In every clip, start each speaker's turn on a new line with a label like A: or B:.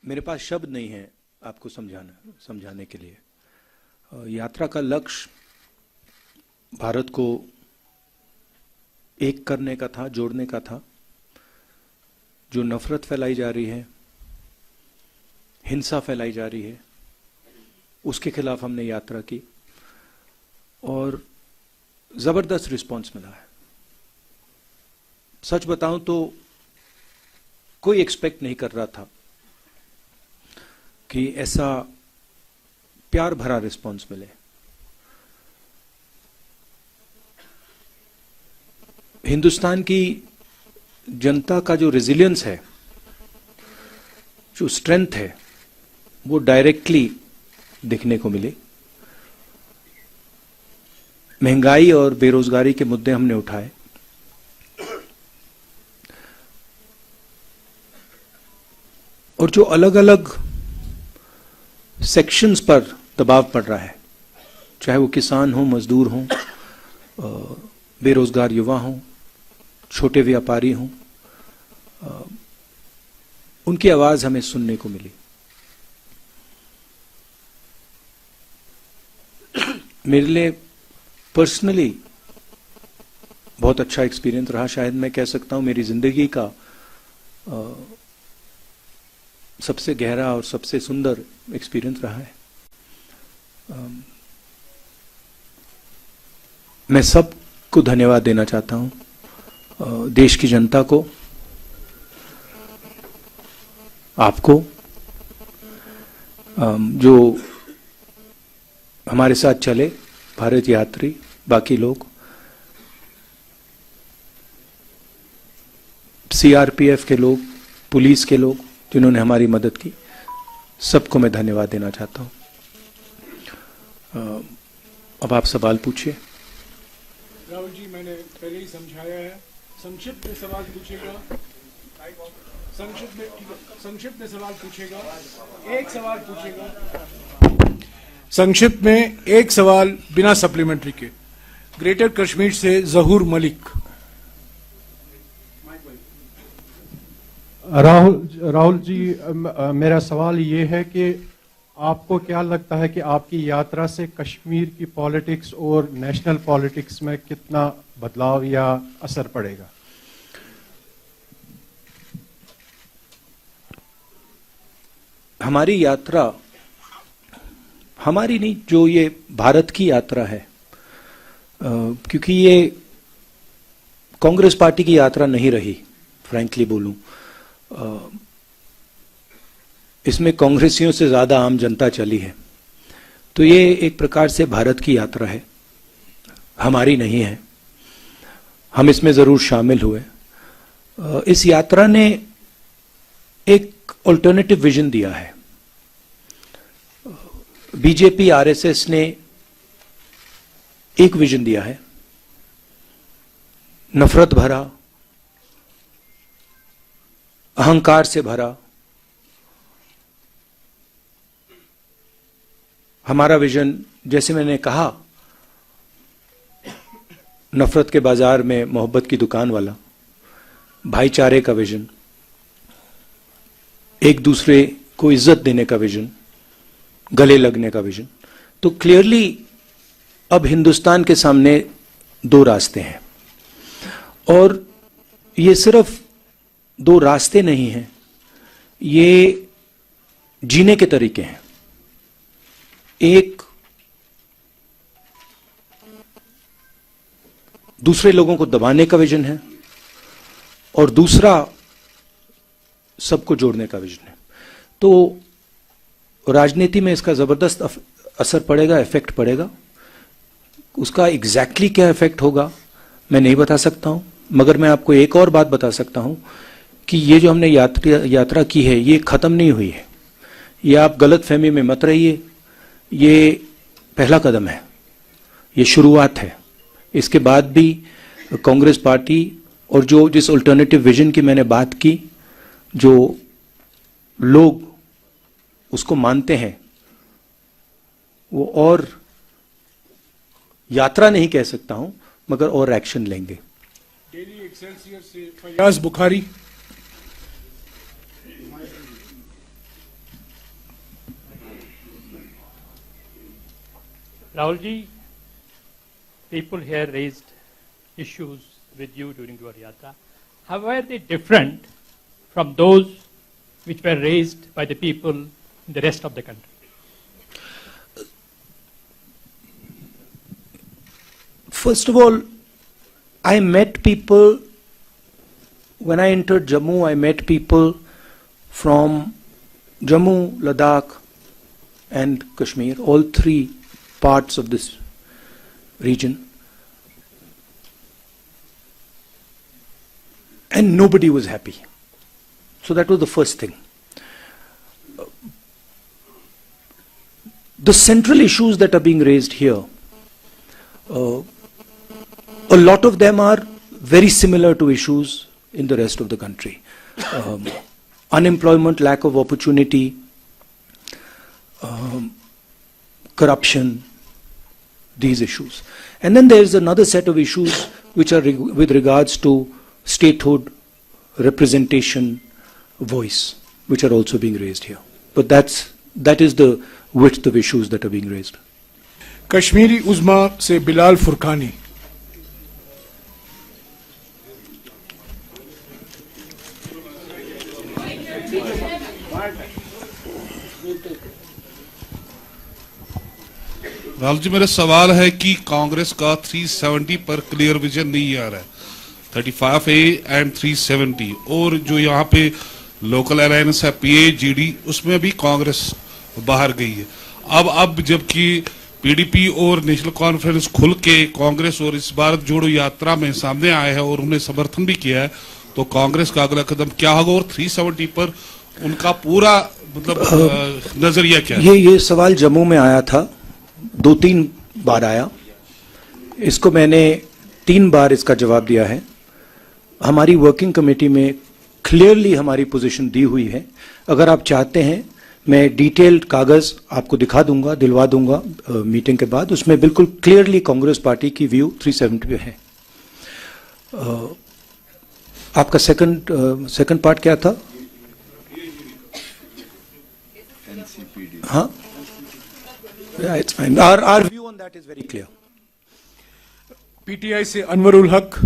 A: मेरे पास शब्द नहीं है आपको समझाने के लिए। यात्रा का लक्ष्य भारत को एक करने का था, जोड़ने का था। जो नफरत फैलाई जा रही है, हिंसा फैलाई जा रही है, उसके खिलाफ हमने यात्रा की और जबरदस्त रिस्पांस मिला है। सच बताऊं तो कोई एक्सपेक्ट नहीं कर रहा था कि ऐसा प्यार भरा रिस्पांस मिले। हिंदुस्तान की जनता का जो रेजिलियंस है, जो स्ट्रेंथ है, वो डायरेक्टली दिखने को मिली। महंगाई और बेरोजगारी के मुद्दे हमने उठाए। और जो अलग अलग सेक्शंस पर दबाव पड़ रहा है, चाहे वो किसान हो, मजदूर हो, बेरोजगार युवा हो, छोटे व्यापारी हों, उनकी आवाज हमें सुनने को मिली। मेरे लिए पर्सनली बहुत अच्छा एक्सपीरियंस रहा। शायद मैं कह सकता हूं मेरी जिंदगी का सबसे गहरा और सबसे सुंदर एक्सपीरियंस रहा है। मैं सबको धन्यवाद देना चाहता हूं, देश की जनता को, आपको, जो हमारे साथ चले, भारत यात्री, बाकी लोग, सीआरपीएफ के लोग, पुलिस के लोग जिन्होंने हमारी मदद की, सबको मैं धन्यवाद देना चाहता हूं। अब आप सवाल पूछिए।
B: राहुल जी, मैंने पहले ही समझाया है, संक्षिप्त में सवाल पूछेगा, संक्षिप्त में सवाल पूछेगा, एक सवाल पूछेगा, संक्षिप्त में एक सवाल बिना सप्लीमेंट्री के। ग्रेटर कश्मीर से जहूर मलिक।
C: राहुल जी, मेरा सवाल ये है कि आपको क्या लगता है कि आपकी यात्रा से कश्मीर की पॉलिटिक्स और नेशनल पॉलिटिक्स में कितना बदलाव या असर पड़ेगा?
A: हमारी यात्रा, हमारी नहीं, जो ये भारत की यात्रा है, क्योंकि ये कांग्रेस पार्टी की यात्रा नहीं रही, फ्रैंकली बोलूं, इसमें कांग्रेसियों से ज्यादा आम जनता चली है। तो ये एक प्रकार से भारत की यात्रा है, हमारी नहीं है। हम इसमें जरूर शामिल हुए। इस यात्रा ने एक अल्टरनेटिव विजन दिया है। बीजेपी, आरएसएस ने एक विजन दिया है, नफरत भरा, अहंकार से भरा। हमारा विजन, जैसे मैंने कहा, नफरत के बाजार में मोहब्बत की दुकान वाला, भाईचारे का विजन, एक दूसरे को इज्जत देने का विजन, गले लगने का विजन। तो क्लियरली अब हिंदुस्तान के सामने दो रास्ते हैं, और ये सिर्फ दो रास्ते नहीं हैं, ये जीने के तरीके हैं। एक दूसरे लोगों को दबाने का विजन है और दूसरा सबको जोड़ने का विजन है। तो राजनीति में इसका जबरदस्त असर पड़ेगा, इफेक्ट पड़ेगा। उसका एग्जैक्टली क्या इफेक्ट होगा मैं नहीं बता सकता हूं, मगर मैं आपको एक और बात बता सकता हूं कि ये जो हमने यात्रा की है, ये खत्म नहीं हुई है। ये आप गलत फहमी में मत रहिए, ये पहला कदम है, ये शुरुआत है। इसके बाद भी कांग्रेस पार्टी और जो जिस अल्टरनेटिव विजन की मैंने बात की, जो लोग उसको मानते हैं, वो और यात्रा नहीं कह सकता हूं, मगर और एक्शन लेंगे।
B: डेली एक्सेलसियर से Fayaz Bukhari.
D: Rahul ji, people here raised issues with you during your yatra. How were they different from those which were raised by the people in the rest of the country?
A: First of all, I met people, when I entered Jammu, I met people from Jammu, Ladakh and Kashmir, all three parts of this region. And nobody was happy. So that was the first thing. The central issues that are being raised here, a lot of them are very similar to issues in the rest of the country. Unemployment, lack of opportunity, corruption, these issues. And then there is another set of issues which are with regards to statehood, representation, voice, which are also being raised here. But that is the width of issues that are being raised.
B: Kashmiri उज़्मा से बिलाल फुरकानी।
E: राहुल जी, मेरा सवाल है कि कांग्रेस का 370 पर clear vision नहीं आ रहा है, 35A एंड 370, और जो यहाँ पे लोकल अलायंस है PAGD, उसमें भी कांग्रेस बाहर गई है। अब जबकि PDP और नेशनल कॉन्फ्रेंस खुल के कांग्रेस और इस भारत जोड़ो यात्रा में सामने आए हैं और उन्हें समर्थन भी किया है, तो कांग्रेस का अगला कदम क्या होगा और 370 पर उनका पूरा मतलब नजरिया क्या है?
A: ये सवाल जम्मू में आया था, 2-3 बार आया। इसको मैंने 3 बार इसका जवाब दिया है। हमारी वर्किंग कमेटी में क्लियरली हमारी पोजीशन दी हुई है। अगर आप चाहते हैं मैं डिटेल्ड कागज आपको दिखा दूंगा, दिलवा दूंगा मीटिंग के बाद। उसमें बिल्कुल क्लियरली कांग्रेस पार्टी की व्यू 370 पे है। आपका सेकंड पार्ट क्या था? हाँ, it's fine. Our view on that is very clear.
B: PTI से अनवरुल हक।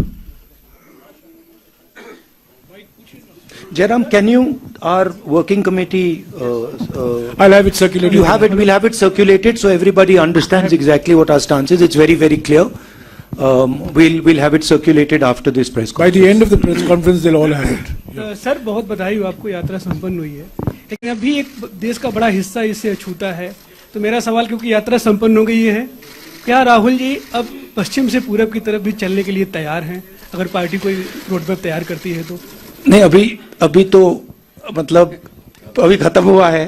A: Jairam, can you, our working committee,
B: I'll have it circulated.
A: you have it, we'll have it circulated so everybody understands exactly what our stance is. It's very, very clear. We'll have it circulated after this press
B: By
A: conference.
B: the end of the press conference, they'll all have it.
F: Sir, बहुत बधाई हो, आपको यात्रा संपन्न हुई है, लेकिन अभी एक देश का बड़ा हिस्सा इससे अछूता है। तो मेरा सवाल, क्योंकि यात्रा संपन्न हो गई है, क्या राहुल जी अब पश्चिम से पूरब की तरफ भी चलने के लिए तैयार हैं, अगर पार्टी कोई रोड मैप तैयार करती है तो?
A: नहीं, अभी तो मतलब अभी खत्म हुआ है।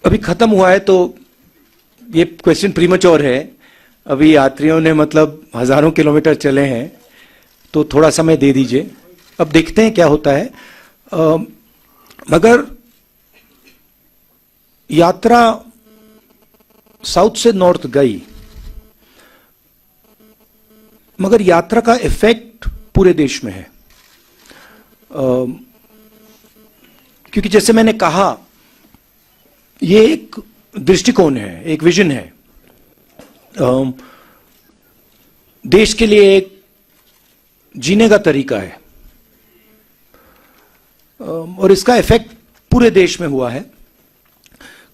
A: अभी खत्म हुआ है तो ये क्वेश्चन प्रीमैच्योर है। अभी यात्रियों ने मतलब हजारों किलोमीटर चले हैं, तो थोड़ा समय दे दीजिए, अब देखते हैं क्या होता है। मगर यात्रा साउथ से नॉर्थ गई, मगर यात्रा का इफेक्ट पूरे देश में है। क्योंकि जैसे मैंने कहा, ये एक दृष्टिकोण है, एक विजन है, देश के लिए एक जीने का तरीका है, और इसका इफेक्ट पूरे देश में हुआ है।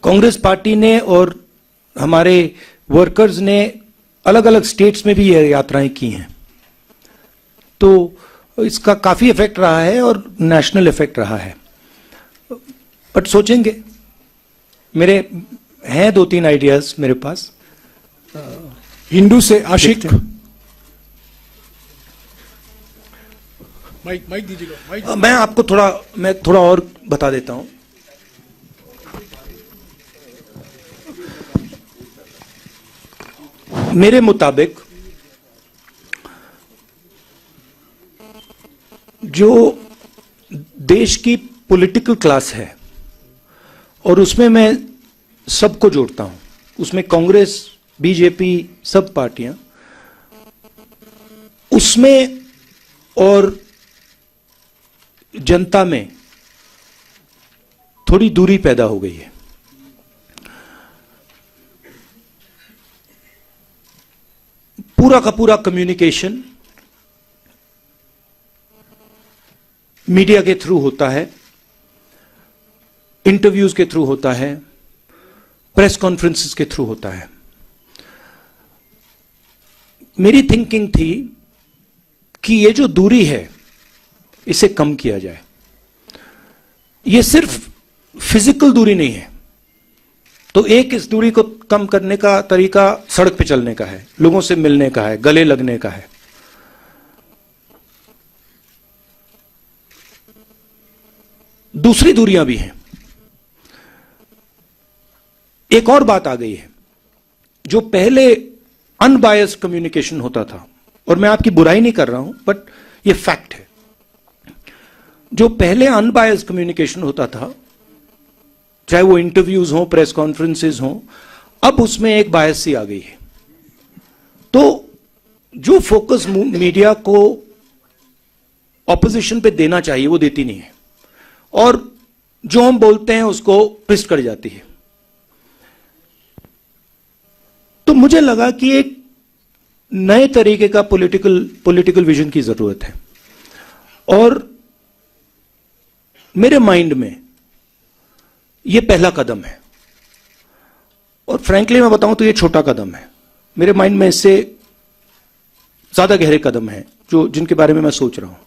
A: कांग्रेस पार्टी ने और हमारे वर्कर्स ने अलग अलग स्टेट्स में भी ये यात्राएं की हैं, तो इसका काफी इफेक्ट रहा है और नेशनल इफेक्ट रहा है। बट सोचेंगे, मेरे हैं 2-3 आइडियाज मेरे पास।
B: हिंदू से आशिक। माइक दीजिएगा।
A: मैं आपको थोड़ा और बता देता हूं। मेरे मुताबिक जो देश की पॉलिटिकल क्लास है, और उसमें मैं सबको जोड़ता हूं, उसमें कांग्रेस, बीजेपी, सब पार्टियां, उसमें और जनता में थोड़ी दूरी पैदा हो गई है। पूरा का पूरा कम्युनिकेशन मीडिया के थ्रू होता है, इंटरव्यूज के थ्रू होता है, प्रेस कॉन्फ्रेंसेस के थ्रू होता है। मेरी थिंकिंग थी कि ये जो दूरी है इसे कम किया जाए। ये सिर्फ फिजिकल दूरी नहीं है, तो एक इस दूरी को कम करने का तरीका सड़क पे चलने का है, लोगों से मिलने का है, गले लगने का है। दूसरी दूरियां भी हैं। एक और बात आ गई है, जो पहले अनबायस्ड कम्युनिकेशन होता था, और मैं आपकी बुराई नहीं कर रहा हूं, बट ये फैक्ट है। जो पहले अनबायस्ड कम्युनिकेशन होता था, चाहे वो इंटरव्यूज हो, प्रेस कॉन्फ्रेंसेस हो, अब उसमें एक बायस सी आ गई है। तो जो फोकस मीडिया को ऑपोजिशन पे देना चाहिए वो देती नहीं है, और जो हम बोलते हैं उसको ट्विस्ट कर जाती है। तो मुझे लगा कि एक नए तरीके का पॉलिटिकल विजन की जरूरत है, और मेरे माइंड में यह पहला कदम है। और फ्रैंकली मैं बताऊं तो यह छोटा कदम है। मेरे माइंड में इससे ज्यादा गहरे कदम हैं जो जिनके बारे में मैं सोच रहा हूं।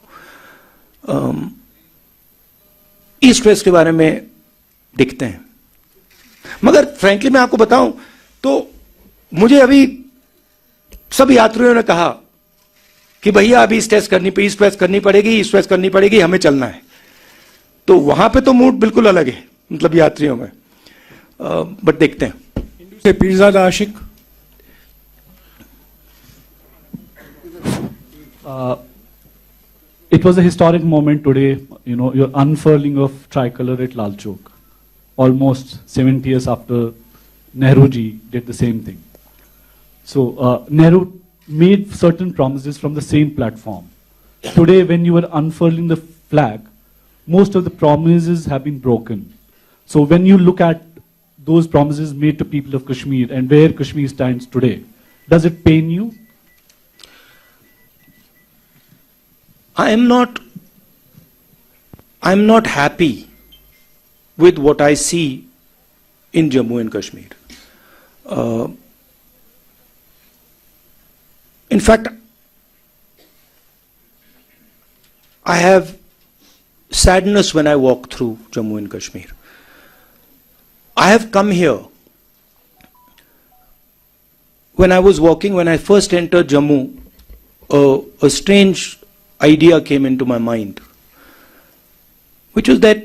A: ईस्ट वेस्ट के बारे में दिखते हैं, मगर फ्रैंकली मैं आपको बताऊं तो मुझे अभी सब यात्रियों ने कहा कि भैया अभी ईस्ट वेस्ट करनी पड़ेगी, ईस्ट वेस्ट करनी पड़ेगी, हमें चलना है। तो वहां पे तो मूड बिल्कुल अलग है, मतलब यात्रियों में। बट देखते हैं।
B: हिंदू से पीरजादा आशिक।
G: It was a historic moment today, you know, your unfurling of tricolor at Lal Chowk, almost 70 years after Nehru ji did the same thing. So Nehru made certain promises from the same platform. Today, when you are unfurling the flag, most of the promises have been broken. So when you look at those promises made to people of Kashmir and where Kashmir stands today, does it pain you?
A: I'm not happy with what I see in Jammu and Kashmir. In fact, I have sadness when I walk through Jammu and Kashmir. I have come here. When I was walking, when I first entered Jammu, a strange idea came into my mind, which was that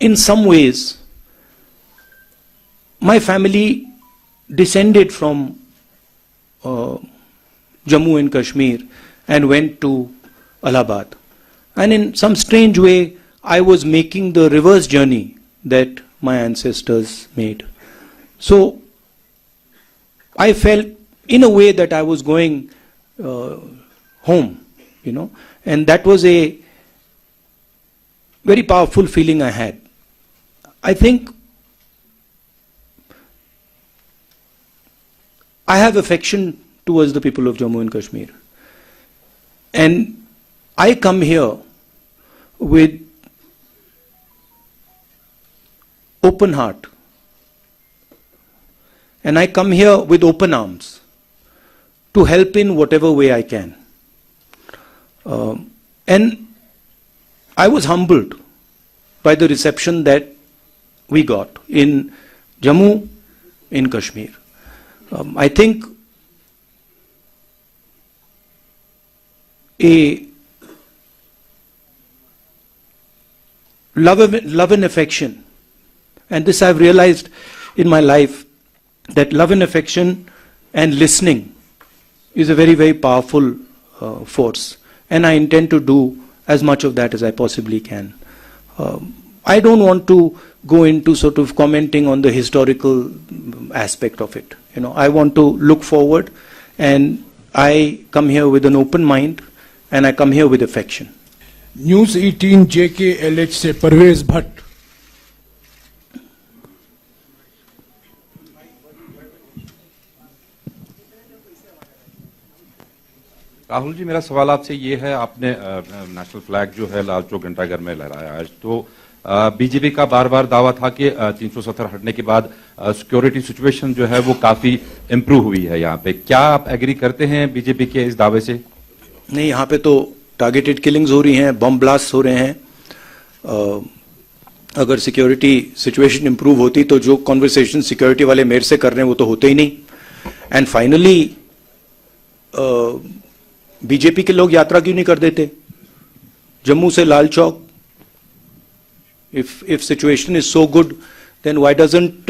A: in some ways my family descended from Jammu and Kashmir and went to Allahabad. And in some strange way, I was making the reverse journey that my ancestors made. So I felt in a way that I was going home, you know, and that was a very powerful feeling I had. I think I have affection towards the people of Jammu and Kashmir, and I come here with open heart, and I come here with open arms to help in whatever way I can. And I was humbled by the reception that we got in Jammu, in Kashmir. I think a love and affection, and this I've realized in my life, that love and affection and listening is a very, very powerful force, and I intend to do as much of that as I possibly can. I don't want to go into sort of commenting on the historical aspect of it. You know, I want to look forward, and I come here with an open mind, and I come here with affection.
B: News 18 JKLH से परवेज भट्ट।
H: राहुल जी, मेरा सवाल आपसे ये है, आपने national flag जो है लाल चौक घंटाघर में लहराया आज, तो बीजेपी का बार बार दावा था कि 370 हटने के बाद सिक्योरिटी सिचुएशन जो है वो काफी इंप्रूव हुई है यहाँ पे। क्या आप एग्री करते हैं बीजेपी के इस दावे से?
A: नहीं, यहाँ पे तो टारगेटेड किलिंग्स हो रही हैं, बम ब्लास्ट हो रहे हैं। अगर सिक्योरिटी सिचुएशन इंप्रूव होती तो जो कॉन्वर्सेशन सिक्योरिटी वाले मेरे से कर रहे हैं वो तो होते ही नहीं। एंड फाइनली बीजेपी के लोग यात्रा क्यों नहीं कर देते जम्मू से Lal Chowk? if situation is so good, then why doesn't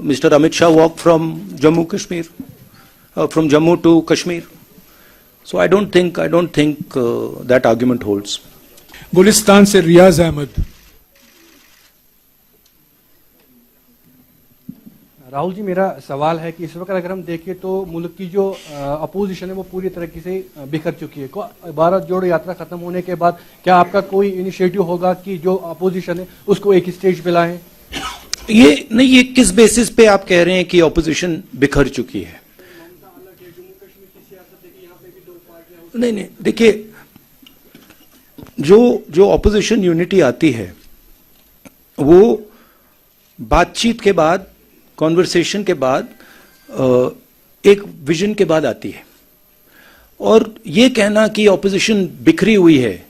A: Mr. Amit Shah walk from Jammu Kashmir, from Jammu to Kashmir? So I don't think that argument holds.
B: Gulistan से रियाज अहमद।
I: राहुल जी, मेरा सवाल है कि इस वक्त अगर हम देखें तो मुल्क की जो अपोजिशन है वो पूरी तरीके से बिखर चुकी है। भारत जोड़ो यात्रा खत्म होने के बाद क्या आपका कोई इनिशिएटिव होगा कि जो अपोजिशन है उसको एक स्टेज पे लाएं?
A: ये किस बेसिस पे आप कह रहे हैं कि अपोजिशन बिखर चुकी है? नहीं, देखिए, जो अपोजिशन यूनिटी आती है वो बातचीत के बाद, कॉन्वर्सेशन के बाद, एक विजन के बाद आती है। और ये कहना कि ऑपोजिशन बिखरी हुई है,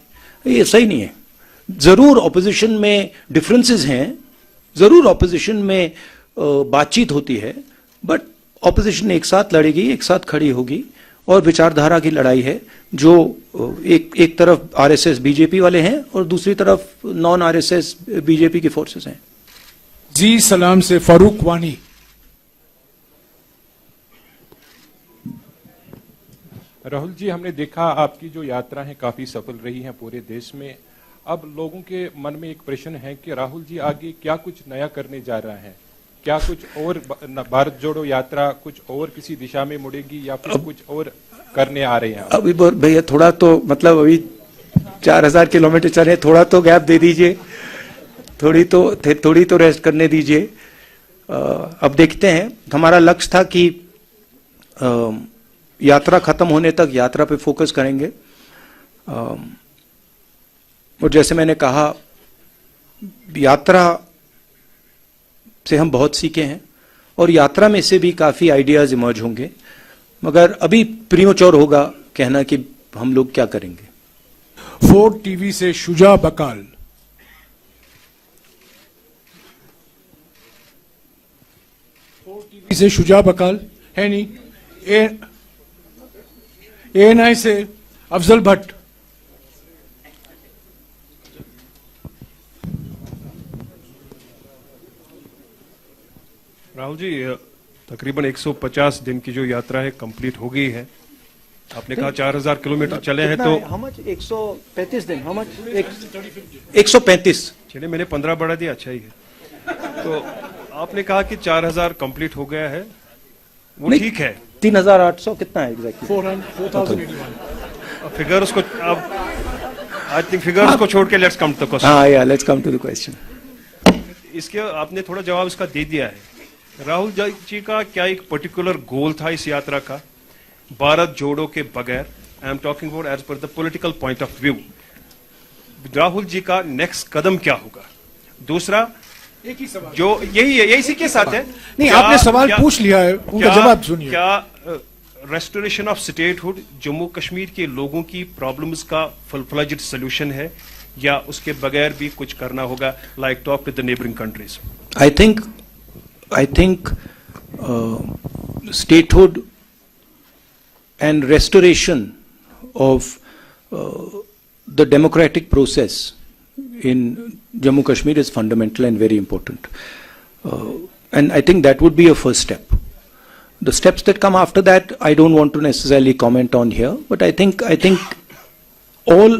A: ये सही नहीं है। जरूर ऑपोजिशन में डिफरेंसेस हैं, जरूर ऑपोजिशन में बातचीत होती है, बट ऑपोजिशन एक साथ लड़ेगी, एक साथ खड़ी होगी, और विचारधारा की लड़ाई है जो एक तरफ आरएसएस बीजेपी वाले हैं और दूसरी तरफ नॉन आरएसएस बीजेपी की फोर्सेस हैं।
B: जी सलाम से फारूक वानी।
J: राहुल जी, हमने देखा आपकी जो यात्रा है काफी सफल रही है पूरे देश में। अब लोगों के मन में एक प्रश्न है कि राहुल जी आगे क्या कुछ नया करने जा रहा है? क्या कुछ और भारत जोड़ो यात्रा कुछ और किसी दिशा में मुड़ेगी या फिर कुछ और करने आ रहे हैं?
A: अभी भैया थोड़ा तो मतलब अभी 4000 किलोमीटर चले, थोड़ा तो गैप दे दीजिए, थोड़ी तो रेस्ट करने दीजिए। अब देखते हैं। हमारा लक्ष्य था कि यात्रा खत्म होने तक यात्रा पे फोकस करेंगे। और जैसे मैंने कहा, यात्रा से हम बहुत सीखे हैं और यात्रा में से भी काफी आइडियाज इमर्ज होंगे, मगर अभी प्रीमेच्योर होगा कहना कि हम लोग क्या करेंगे।
B: 4 TV से शुजा बकाल। TV से शुजा बकाल है नहीं। ANI से अफजल भट्ट।
J: राहुल जी, तकरीबन 150 दिन की जो यात्रा है कंप्लीट हो गई है। आपने कहा 4000 किलोमीटर चले हैं, तो
A: 135 दिन, 135।
J: चलिए, मैंने 15 बढ़ा दिया, अच्छा ही है। तो आपने कहा कि 4000 कंप्लीट हो गया है, वो ठीक है।
A: 3800 कितना है एग्जैक्टली?
B: 4000।
J: फिगर्स को अब आई थिंक फिगर्स को छोड़ के let's come to the question.
A: Let's come to the question.
J: इसके आपने थोड़ा जवाब इसका दे दिया है। राहुल जी का क्या एक पर्टिकुलर गोल था इस यात्रा का, भारत जोड़ो के बगैर? I am talking about as per the political point of view. Rahul ji का नेक्स्ट कदम क्या होगा? दूसरा,
B: एक ही सवाल
J: जो यही है, यही इसी के साथ है।
B: नहीं, आपने सवाल पूछ लिया है, उनका जवाब सुनिए।
J: क्या restoration of statehood Jammu Kashmir के लोगों की प्रॉब्लम्स का फुल फ्लेज्ड सॉल्यूशन है, या उसके बगैर भी कुछ करना होगा, like talk with the neighbouring countries?
A: I think statehood and restoration of the democratic process in Jammu Kashmir is fundamental and very important. And I think that would be a first step. The steps that come after that, I don't want to necessarily comment on here, but I think all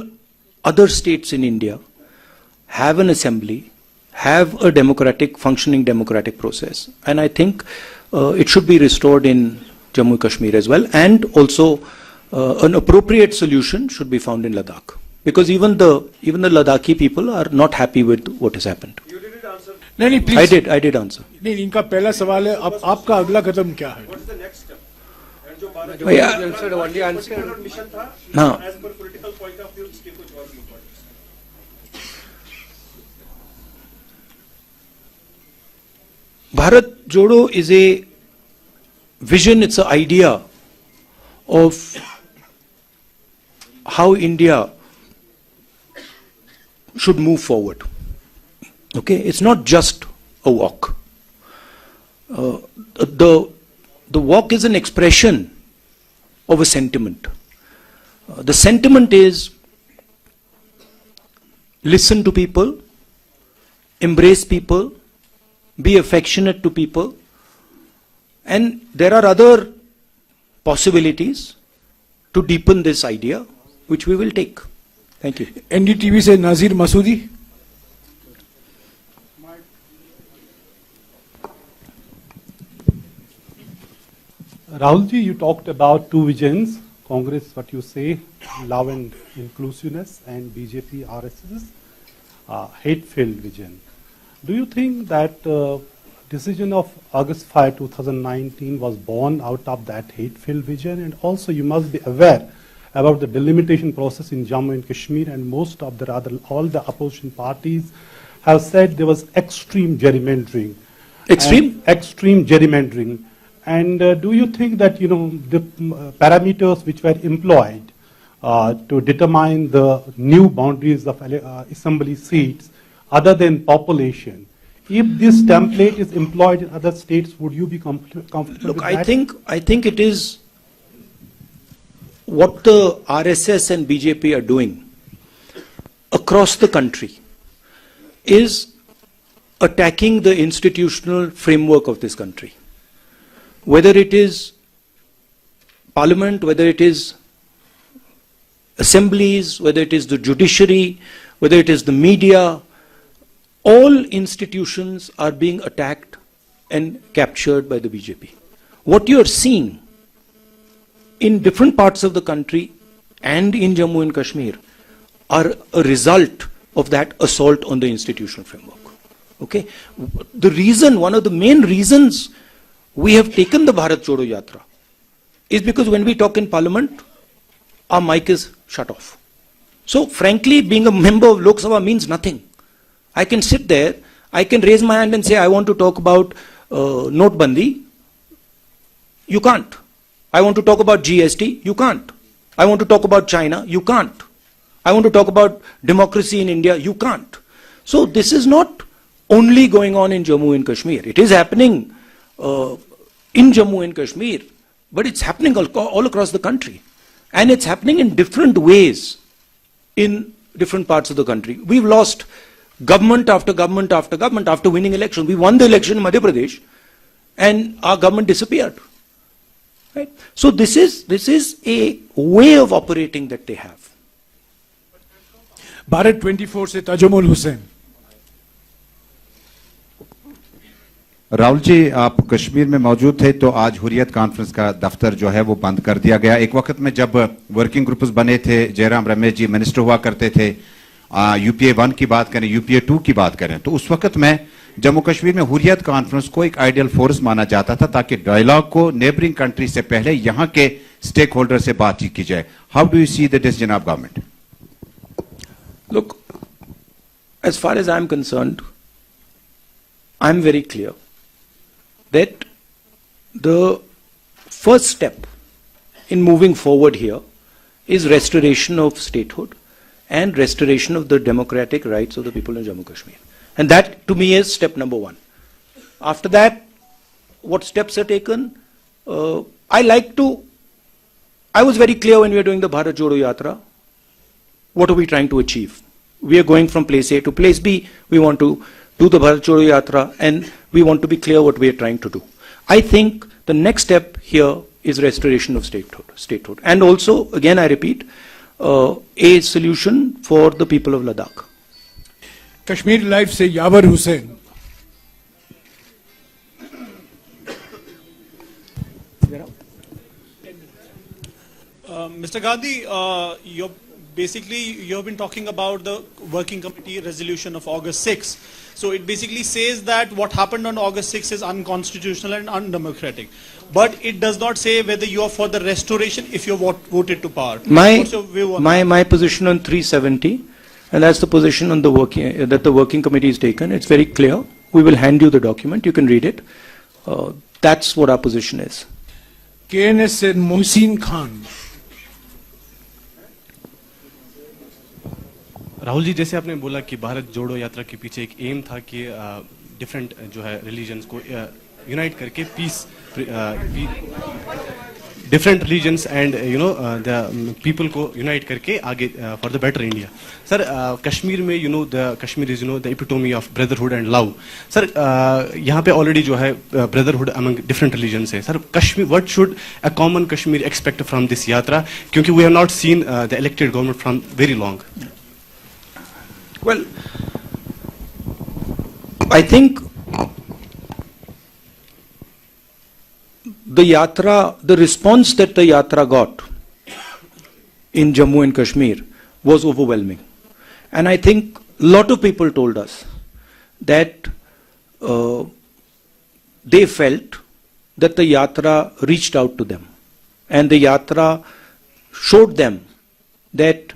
A: other states in India have an assembly, have a functioning democratic process, and I think it should be restored in Jammu Kashmir as well, and also an appropriate solution should be found in Ladakh, because even the Ladakhi people are not happy with what has happened.
B: नहीं नहीं please
A: I did answer.
B: नहीं इनका पहला सवाल है अब आपका अगला कदम क्या है
A: हाँ Bharat Jodo is a vision, it's an idea of how India should move forward. Okay, it's not just a walk. The walk is an expression of a sentiment. The sentiment is listen to people, embrace people, be affectionate to people, and there are other possibilities to deepen this idea, which we will take. Thank you.
B: NDTV से नाजिर Masoodi
K: Rahul ji, you talked about two visions, Congress, what you say, love and inclusiveness, and BJP, RSS, hate-filled vision. Do you think that decision of August 5, 2019 was born out of that hate-filled vision? And also you must be aware about the delimitation process in Jammu and Kashmir, and most of all the opposition parties have said there was extreme gerrymandering. Extreme gerrymandering. And do you think that, the parameters which were employed to determine the new boundaries of assembly seats, other than population, if this template is employed in other states, would you be comfortable with that?
A: I think it is what the RSS and BJP are doing across the country is attacking the institutional framework of this country. Whether it is parliament, whether it is assemblies, whether it is the judiciary, whether it is the media, all institutions are being attacked and captured by the BJP. What you are seeing in different parts of the country and in Jammu and Kashmir are a result of that assault on the institutional framework. Okay? One of the main reasons we have taken the Bharat Jodo Yatra is because when we talk in parliament, our mic is shut off. So frankly, being a member of Lok Sabha means nothing. I can sit there, I can raise my hand and say, I want to talk about Notbandi. You can't. I want to talk about GST. You can't. I want to talk about China. You can't. I want to talk about democracy in India. You can't. So this is not only going on in Jammu and Kashmir. It is happening in Jammu and Kashmir, but it's happening all across the country. And it's happening in different ways in different parts of the country. We've lost government after government after government after winning elections. We won the election in Madhya Pradesh and our government disappeared. Right? So this is a way of operating that they have.
B: Bharat 24 से ताजुमुल हुसैन
L: राहुल जी, आप कश्मीर में मौजूद थे तो आज Hurriyat conference का दफ्तर जो है वो बंद कर दिया गया। एक वक्त में जब वर्किंग ग्रुप्स बने थे, जयराम रमेश जी मिनिस्टर हुआ करते थे, यूपीए 1 की बात करें, यूपीए 2 की बात करें, तो उस वक्त में जम्मू कश्मीर में हुर्रियत कॉन्फ्रेंस को एक आइडियल फोर्स माना जाता था ताकि डायलॉग को नेबरिंग कंट्री से पहले यहां के स्टेक होल्डर से बातचीत की जाए। How do you see the decision of government?
A: Look, as far as I'm concerned, I'm very clear that the first step in moving forward here is restoration of statehood and restoration of the democratic rights of the people in Jammu Kashmir. And that to me is step number 1. After that, what steps are taken? I was very clear when we were doing the Bharat Jodo Yatra. What are we trying to achieve? We are going from place A to place B. We want to do the Bharat Jodo Yatra and we want to be clear what we are trying to do. I think the next step here is restoration of statehood. And also, again I repeat, a solution for the people of Ladakh.
B: Kashmir live से यावर Hussain
M: Mr. Gandhi, your basically you have been talking about the working committee resolution of August 6. So it basically says that what happened on August 6 is unconstitutional and undemocratic. But it does not say whether you are for the restoration if you voted to power. What's your view on that?
A: My position on 370, and that's the position on the working committee is taken. It's very clear. We will hand you the document. You can read it. That's what our position is.
B: KNS said Mohsin Khan.
N: Rahul ji, जैसे आपने बोला कि भारत जोड़ो यात्रा के पीछे एक M था कि डिफरेंट जो है रिलीजन्स को यूनाइट करके peace different religions and you know the people को यूनाइट करके आगे for the better India. Sir Kashmir में you know the Kashmir is you know the epitome of brotherhood and love. Sir यहाँ पे ऑलरेडी जो है ब्रदरहुड अमंग डिफरेंट रिलीजन्स है. Sir Kashmir, what should a common Kashmir expect from this yatra, क्योंकि we have not seen the elected government from very long.
A: Well, I think the yatra, the response that the yatra got in Jammu and Kashmir was overwhelming. And I think a lot of people told us that they felt that the yatra reached out to them. And the yatra showed them that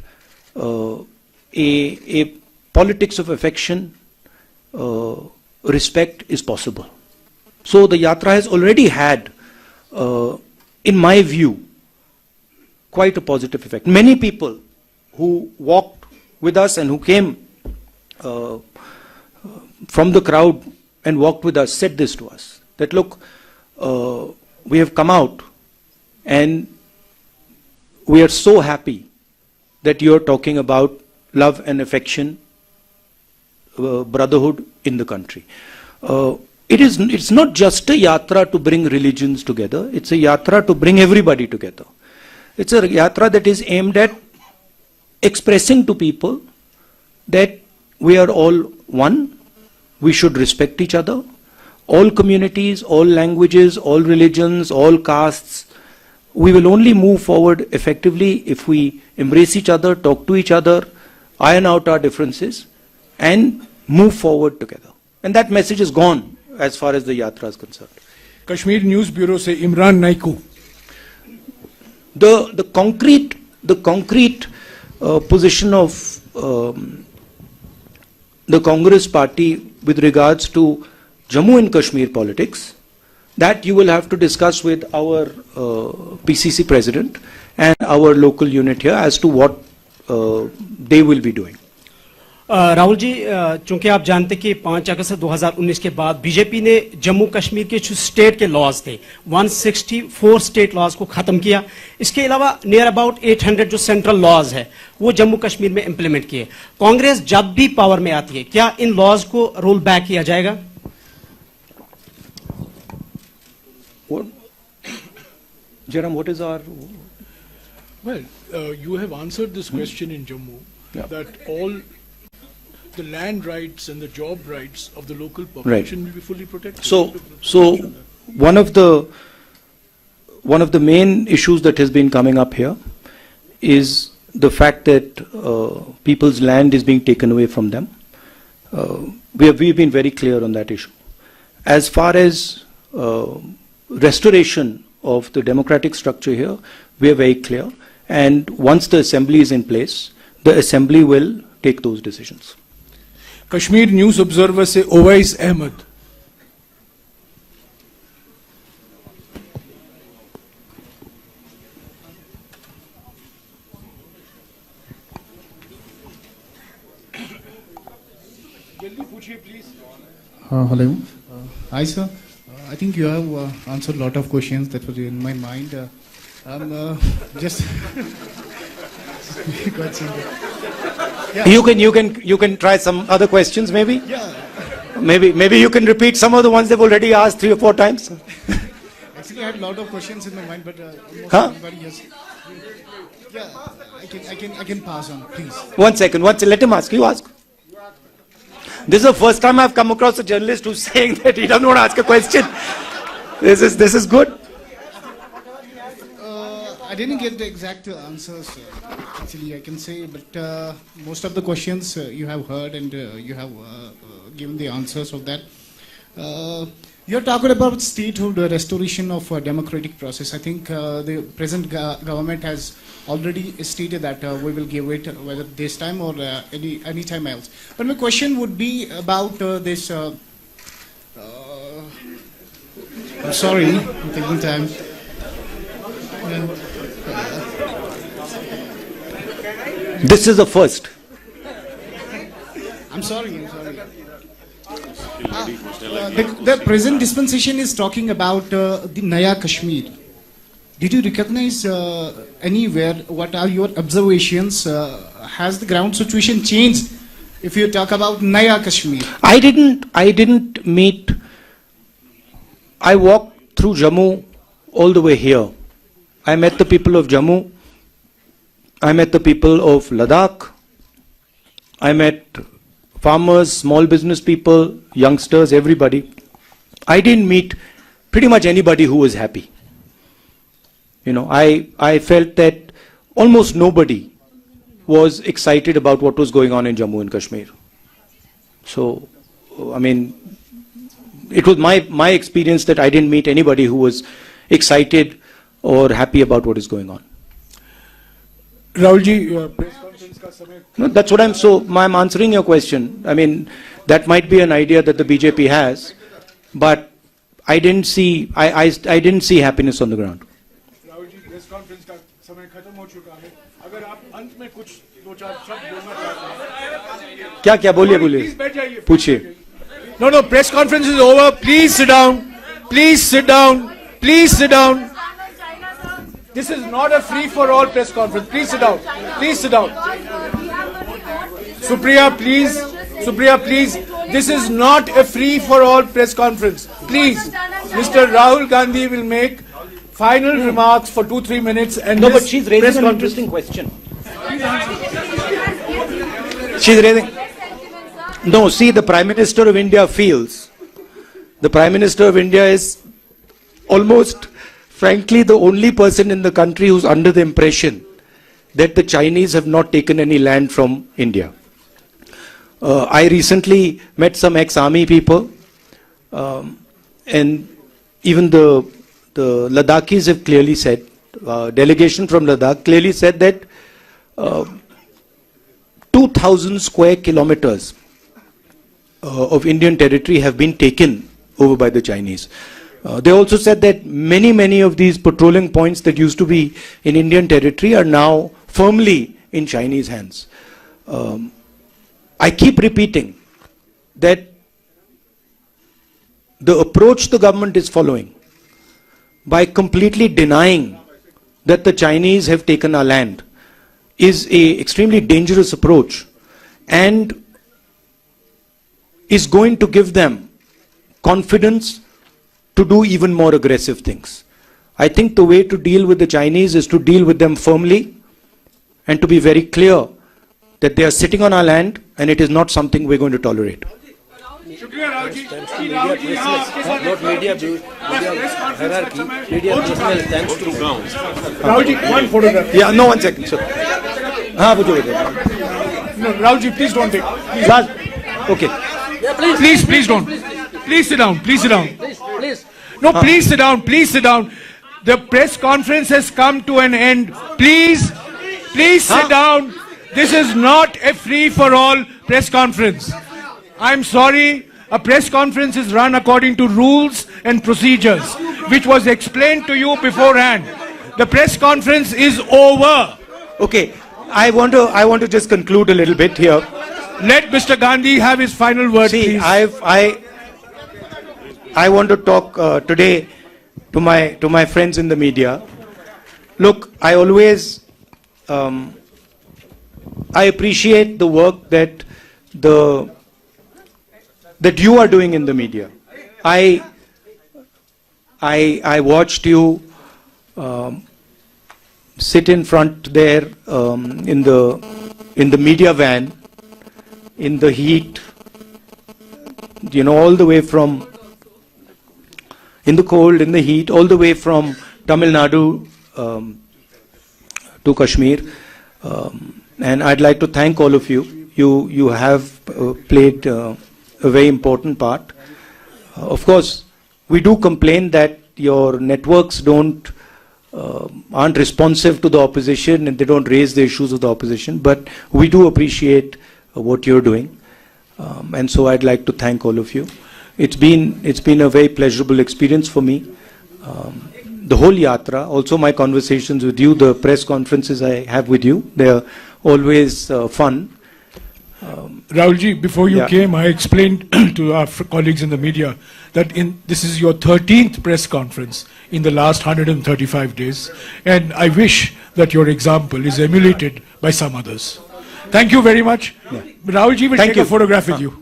A: a politics of affection, respect is possible. So the yatra has already had, in my view, quite a positive effect. Many people who walked with us and who came from the crowd and walked with us said this to us, that look, we have come out and we are so happy that you are talking about love and affection, brotherhood in the country. It's not just a yatra to bring religions together. It's a yatra to bring everybody together. It's a yatra that is aimed at expressing to people that we are all one. We should respect each other. All communities, all languages, all religions, all castes. We will only move forward effectively if we embrace each other, talk to each other, iron out our differences, and move forward together. And that message is gone as far as the yatra is concerned.
B: Kashmir News Bureau say Imran Naiku.
A: The concrete position of the Congress party with regards to Jammu and Kashmir politics, that you will have to discuss with our PCC president and our local unit here as to what they will be doing.
O: Rahul ji, चूंकि आप जानते कि 5 अगस्त 2019 के बाद BJP ने जम्मू कश्मीर के जो state के लॉज थे 164 स्टेट लॉज को खत्म किया. इसके अलावा नियर अबाउट 800 जो सेंट्रल लॉज है वो जम्मू कश्मीर में इंप्लीमेंट किए. कांग्रेस जब भी पावर में आती है क्या इन लॉज को रोल बैक किया जाएगा?
A: Jairam, what is our...
B: Well, you have answered this question in Jammu, that all the land rights and the job rights of the local population will be fully protected.
A: So one of the main issues that has been coming up here is the fact that people's land is being taken away from them. We've been very clear on that issue. As far as restoration of the democratic structure here, we are very clear. And once the assembly is in place, the assembly will take those decisions.
B: Kashmir News Observer say Owais Ahmed.
P: Hello. Hi, sir. I think you have answered a lot of questions that were in my mind. Just got something. Yeah.
A: You can try some other questions, maybe.
P: Yeah.
A: Maybe you can repeat some of the ones they've already asked 3 or 4 times.
P: Actually, I had a lot of questions in my mind, but almost everybody has. Yeah, I can pass on, please.
A: One second. Let him ask. You ask. This is the first time I've come across a journalist who's saying that he doesn't want to ask a question. This is good.
P: I didn't get the exact answers, actually, I can say, but most of the questions you have heard and you have given the answers of that. You're talking about statehood restoration of democratic process. I think the present government has already stated that we will give it whether this time or any time else. But my question would be about this. I'm sorry, I'm taking time.
A: This is a first.
P: I'm sorry. The present dispensation is talking about the Naya Kashmir. Did you recognize anywhere? What are your observations? Has the ground situation changed? If you talk about Naya Kashmir,
A: I didn't meet. I walked through Jammu all the way here. I met the people of Jammu. I met the people of Ladakh. I met farmers, small business people, youngsters, everybody. I didn't meet pretty much anybody who was happy. You know, I felt that almost nobody was excited about what was going on in Jammu and Kashmir. So, I mean, it was my experience that I didn't meet anybody who was excited or happy about what is going on.
B: Rahul ji, press conference ka samay.
A: No, that's what I'm answering your question. I mean, that might be an idea that the BJP has, but I didn't see didn't see happiness on the ground.
B: Rahul ji, press conference ka samay khatam ho chuka hai. Agar aap ant mein kuch do char shabd bolna chahte hain.
A: क्या बोलिए
B: Please बैठ जाइए.
A: पूछिए.
B: No, press conference is over. Please sit down. Please sit down. Please sit down. This is not a free-for-all press conference. Please sit down. Please sit down. Supriya, please. Supriya, please. This is not a free-for-all press conference. Please. Mr. Rahul Gandhi will make final remarks for 2-3 minutes. And
A: No, but she's raising an interesting question. She's raising. No, see, the Prime Minister of India feels. The Prime Minister of India is almost, frankly, the only person in the country who's under the impression that the Chinese have not taken any land from India. I recently met some ex-army people, and even the Ladakhis have clearly said, delegation from Ladakh clearly said that 2,000 square kilometers of Indian territory have been taken over by the Chinese. They also said that many of these patrolling points that used to be in Indian territory are now firmly in Chinese hands. I keep repeating that the approach the government is following by completely denying that the Chinese have taken our land is an extremely dangerous approach and is going to give them confidence to do even more aggressive things. I think the way to deal with the Chinese is to deal with them firmly and to be very clear that they are sitting on our land and it is not something we're going to tolerate.
Q: Not media hierarchy, media personnel thanks to ground.
B: Rahulji, one photograph.
A: Yeah, no, 1 second, sir.
B: No, Rahulji, please don't take.
A: Okay.
Q: Yeah, please.
B: Please don't. Please sit down. Please sit down.
Q: Please.
B: No, please sit down. Please sit down. The press conference has come to an end. Please sit down. This is not a free-for-all press conference. I'm sorry. A press conference is run according to rules and procedures, which was explained to you beforehand. The press conference is over.
A: Okay. I want to just conclude a little bit here.
B: Let Mr. Gandhi have his final word,
A: See,
B: please.
A: I want to talk today to my friends in the media. Look, I always I appreciate the work that you are doing in the media. I watched you sit in front there in the media van in the heat, you know, all the way from in the cold, in the heat, all the way from Tamil Nadu to Kashmir. And I'd like to thank all of you. You have played a very important part. Of course, we do complain that your networks aren't responsive to the opposition and they don't raise the issues of the opposition, but we do appreciate what you're doing. And so I'd like to thank all of you. It's been a very pleasurable experience for me. The whole yatra, also my conversations with you, the press conferences I have with you, they're always fun.
B: Rahulji, before you came, I explained to our colleagues in the media that this is your 13th press conference in the last 135 days, and I wish that your example is emulated by some others. Thank you very much. Rahulji will take a photograph with you.